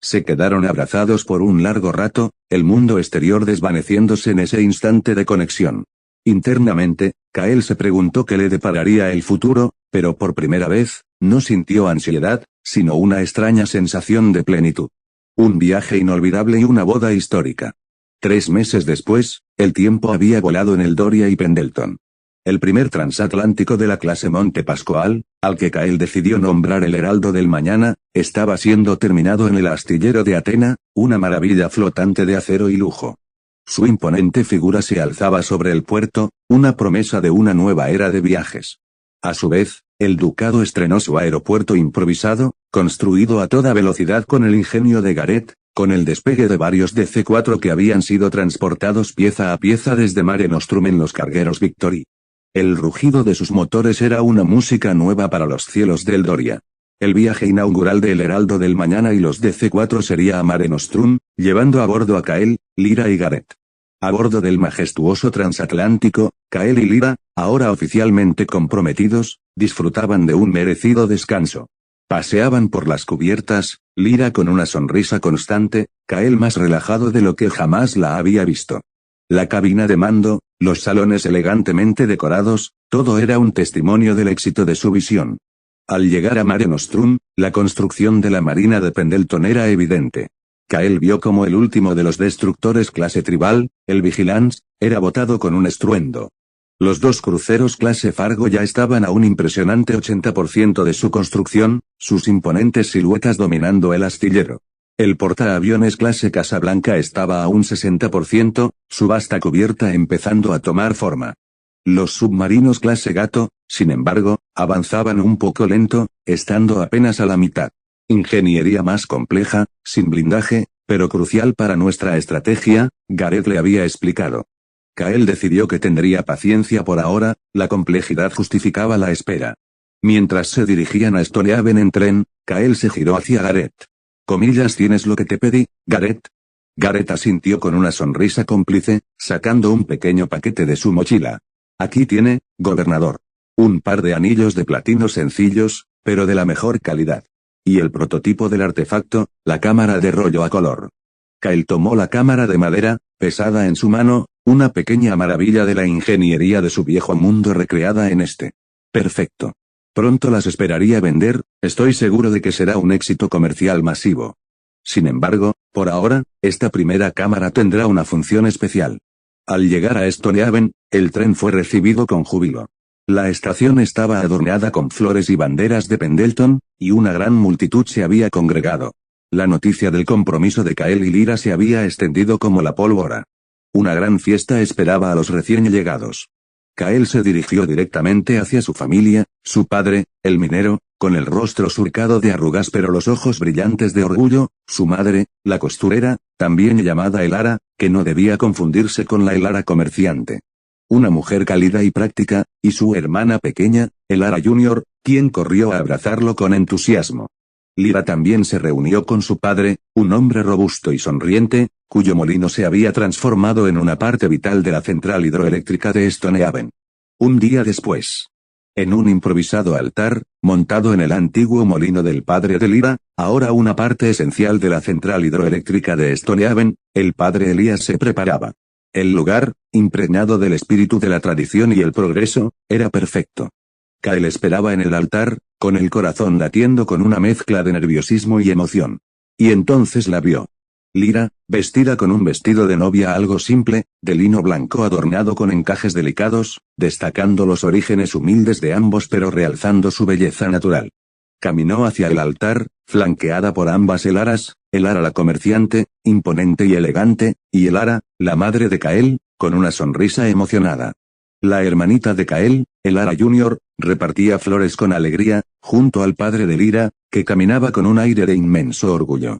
Se quedaron abrazados por un largo rato, el mundo exterior desvaneciéndose en ese instante de conexión. Internamente, Kael se preguntó qué le depararía el futuro, pero por primera vez, no sintió ansiedad, sino una extraña sensación de plenitud. Un viaje inolvidable y una boda histórica. 3 meses después, el tiempo había volado en el Doria y Pendleton. El primer transatlántico de la clase Monte Pascual, al que Kael decidió nombrar el Heraldo del Mañana, estaba siendo terminado en el astillero de Atena, una maravilla flotante de acero y lujo. Su imponente figura se alzaba sobre el puerto, una promesa de una nueva era de viajes. A su vez, el ducado estrenó su aeropuerto improvisado, construido a toda velocidad con el ingenio de Gareth, con el despegue de varios DC-4 que habían sido transportados pieza a pieza desde Mare Nostrum en los cargueros Victory. El rugido de sus motores era una música nueva para los cielos del Doria. El viaje inaugural del Heraldo del Mañana y los DC-4 sería a Mare Nostrum, llevando a bordo a Kael, Lyra y Gareth. A bordo del majestuoso transatlántico, Kael y Lyra, ahora oficialmente comprometidos, disfrutaban de un merecido descanso. Paseaban por las cubiertas, Lyra con una sonrisa constante, Kael más relajado de lo que jamás la había visto. La cabina de mando, los salones elegantemente decorados, todo era un testimonio del éxito de su visión. Al llegar a Mare Nostrum, la construcción de la marina de Pendleton era evidente. Kael vio como el último de los destructores clase Tribal, el Vigilance, era botado con un estruendo. Los 2 cruceros clase Fargo ya estaban a un impresionante 80% de su construcción, sus imponentes siluetas dominando el astillero. El portaaviones clase Casablanca estaba a un 60%, su vasta cubierta empezando a tomar forma. Los submarinos clase Gato, Sin embargo, avanzaban un poco lento, estando apenas a la mitad. Ingeniería más compleja, sin blindaje, pero crucial para nuestra estrategia, Gareth le había explicado. Kael decidió que tendría paciencia por ahora, la complejidad justificaba la espera. Mientras se dirigían a Stonehaven en tren, Kael se giró hacia Gareth. Comillas, ¿tienes lo que te pedí, Gareth? Gareth asintió con una sonrisa cómplice, sacando un pequeño paquete de su mochila. Aquí tiene, gobernador. Un par de anillos de platino sencillos, pero de la mejor calidad. Y el prototipo del artefacto, la cámara de rollo a color. Kael tomó la cámara de madera, pesada en su mano, una pequeña maravilla de la ingeniería de su viejo mundo recreada en este. Perfecto. Pronto las esperaría vender, estoy seguro de que será un éxito comercial masivo. Sin embargo, por ahora, esta primera cámara tendrá una función especial. Al llegar a Stonehaven, el tren fue recibido con júbilo. La estación estaba adornada con flores y banderas de Pendleton, y una gran multitud se había congregado. La noticia del compromiso de Kael y Lyra se había extendido como la pólvora. Una gran fiesta esperaba a los recién llegados. Kael se dirigió directamente hacia su familia, su padre, el minero, con el rostro surcado de arrugas pero los ojos brillantes de orgullo, su madre, la costurera, también llamada Elara, que no debía confundirse con la Elara comerciante. Una mujer cálida y práctica, y su hermana pequeña, Elara Jr., quien corrió a abrazarlo con entusiasmo. Lyra también se reunió con su padre, un hombre robusto y sonriente, cuyo molino se había transformado en una parte vital de la central hidroeléctrica de Stonehaven. Un día después, en un improvisado altar, montado en el antiguo molino del padre de Lyra, ahora una parte esencial de la central hidroeléctrica de Stonehaven, el padre Elías se preparaba. El lugar, impregnado del espíritu de la tradición y el progreso, era perfecto. Kael esperaba en el altar, con el corazón latiendo con una mezcla de nerviosismo y emoción. Y entonces la vio. Lyra, vestida con un vestido de novia algo simple, de lino blanco adornado con encajes delicados, destacando los orígenes humildes de ambos pero realzando su belleza natural. Caminó hacia el altar, flanqueada por ambas Elaras, Elara la comerciante, imponente y elegante, y Elara, la madre de Kael, con una sonrisa emocionada. La hermanita de Kael, Elara Jr., repartía flores con alegría, junto al padre de Lyra, que caminaba con un aire de inmenso orgullo.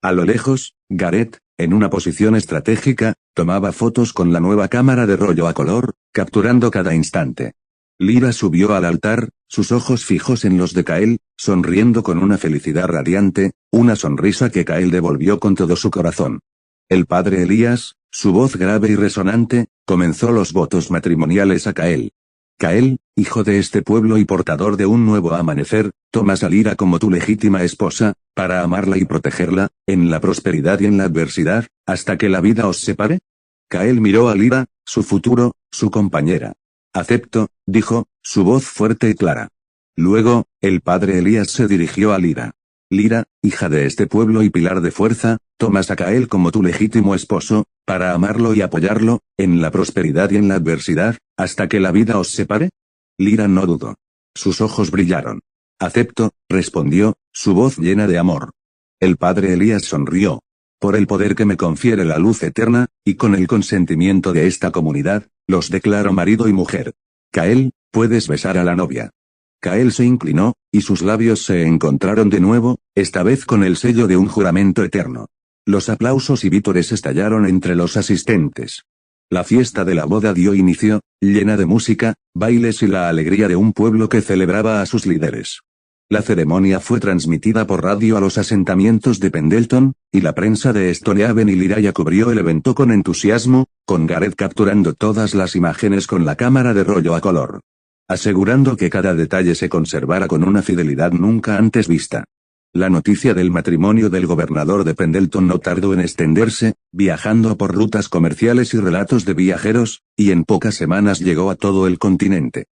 A lo lejos, Gareth, en una posición estratégica, tomaba fotos con la nueva cámara de rollo a color, capturando cada instante. Lyra subió al altar, sus ojos fijos en los de Kael, sonriendo con una felicidad radiante, una sonrisa que Kael devolvió con todo su corazón. El padre Elías, su voz grave y resonante, comenzó los votos matrimoniales a Kael. Kael, hijo de este pueblo y portador de un nuevo amanecer, tomas a Lyra como tu legítima esposa, para amarla y protegerla, en la prosperidad y en la adversidad, hasta que la vida os separe. Kael miró a Lyra, su futuro, su compañera. Acepto, dijo, su voz fuerte y clara. Luego, el padre Elías se dirigió a Lyra. Lyra, hija de este pueblo y pilar de fuerza, tomas a Kael como tu legítimo esposo, para amarlo y apoyarlo, en la prosperidad y en la adversidad, hasta que la vida os separe. Lyra no dudó. Sus ojos brillaron. Acepto, respondió, su voz llena de amor. El padre Elías sonrió. Por el poder que me confiere la luz eterna, y con el consentimiento de esta comunidad, los declaro marido y mujer. Kael, puedes besar a la novia. Kael se inclinó, y sus labios se encontraron de nuevo, esta vez con el sello de un juramento eterno. Los aplausos y vítores estallaron entre los asistentes. La fiesta de la boda dio inicio, llena de música, bailes y la alegría de un pueblo que celebraba a sus líderes. La ceremonia fue transmitida por radio a los asentamientos de Pendleton, y la prensa de Stonehaven y Lyra cubrió el evento con entusiasmo, con Gareth capturando todas las imágenes con la cámara de rollo a color, asegurando que cada detalle se conservara con una fidelidad nunca antes vista. La noticia del matrimonio del gobernador de Pendleton no tardó en extenderse, viajando por rutas comerciales y relatos de viajeros, y en pocas semanas llegó a todo el continente.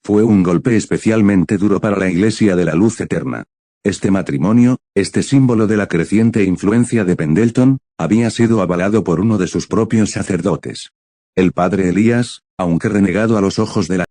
Fue un golpe especialmente duro para la Iglesia de la Luz Eterna. Este matrimonio, este símbolo de la creciente influencia de Pendleton, había sido avalado por uno de sus propios sacerdotes. El padre Elías, aunque renegado a los ojos de la